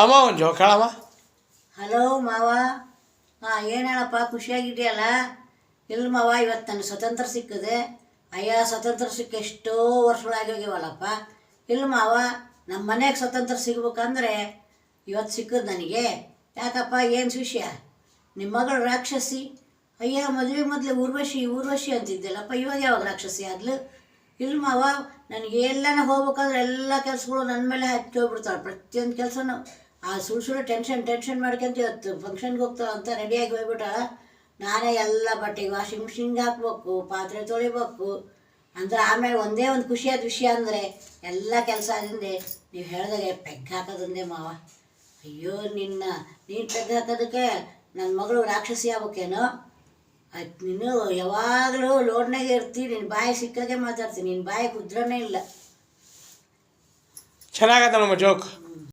ಅಮ್ಮ ಒಂದು ಜೋಕ್ ಹೇಳಮ್ಮ. ಹಲೋ ಮಾವ. ಹಾಂ, ಏನು ಹೇಳಪ್ಪ, ಖುಷಿಯಾಗಿದೆಯಲ್ಲ? ಇಲ್ಲ ಮಾವ, ಇವತ್ತು ನನಗೆ ಸ್ವತಂತ್ರ ಸಿಕ್ಕಿದೆ. ಅಯ್ಯ, ಸ್ವತಂತ್ರ ಸಿಕ್ಕ ಎಷ್ಟೋ ವರ್ಷಗಳಾಗಿ ಹೋಗ್ಯವಲ್ಲಪ್ಪ. ಇಲ್ಲ ಮಾವ, ನಮ್ಮ ಮನೆಗೆ ಸ್ವತಂತ್ರ ಸಿಗ್ಬೇಕಂದ್ರೆ ಇವತ್ತು ಸಿಕ್ಕದು ನನಗೆ. ಯಾಕಪ್ಪ, ಏನು ವಿಷಯ? ನಿಮ್ಮ ಮಗಳು ರಾಕ್ಷಸಿ. ಅಯ್ಯ, ಮದುವೆ ಮೊದಲೇ ಊರ್ವಶಿ ಅಂತಿದ್ದೆಲ್ಲಪ್ಪ, ಇವಾಗ ಯಾವಾಗ ರಾಕ್ಷಸಿ ಆದ್ಲು? ಇಲ್ಲ ಮಾವ, ನನಗೆ ಎಲ್ಲನ ಹೋಗ್ಬೇಕಂದ್ರೆ ಎಲ್ಲ ಕೆಲಸಗಳು ನನ್ನ ಮೇಲೆ ಹಚ್ಚಿ ಹೋಗ್ಬಿಡ್ತಾಳೆ. ಪ್ರತಿಯೊಂದು ಕೆಲಸನೂ ಆ ಸುಳ್ಳು ಟೆನ್ಷನ್ ಮಾಡ್ಕೊಂತ ಇವತ್ತು ಫಂಕ್ಷನ್ಗೆ ಹೋಗ್ತಾಳೆ ಅಂತ ರೆಡಿಯಾಗಿ ಹೋಗ್ಬಿಟ್ಟಾಳ. ನಾನೇ ಎಲ್ಲ ಬಟ್ಟೆಗೆ ವಾಷಿಂಗ್ ಮಿಷಿನ್ಗೆ ಹಾಕ್ಬೇಕು, ಪಾತ್ರೆ ತೊಳಿಬೇಕು ಅಂದ್ರೆ. ಆಮೇಲೆ ಒಂದೇ ಒಂದು ಖುಷಿಯಾದ ವಿಷಯ ಅಂದರೆ ಎಲ್ಲ ಕೆಲಸ ಆದಿಂದೆ ನೀವು ಹೇಳಿದಾಗೆ ಪೆಗ್ ಹಾಕೋದಂದೆ ಮಾವ. ಅಯ್ಯೋ, ನೀನು ಪೆಗ್ ಹಾಕೋದಕ್ಕೆ ನನ್ನ ಮಗಳು ರಾಕ್ಷಸಿ ಆಗ್ಬೇಕೇನೋ? ಆಯ್ತು, ನೀನು ಯಾವಾಗಲೂ ಲೋಡ್ನಾಗೆ ಇರ್ತೀನಿ, ನಿನ್ನ ಬಾಯಿ ಸಿಕ್ಕಾಗೆ ಮಾತಾಡ್ತೀನಿ, ನಿನ್ನ ಬಾಯಿ ಕುದ್ರನೇ ಇಲ್ಲ. ಚೆನ್ನಾಗತ್ತ ನಮ್ಮ ಜೋಕ್.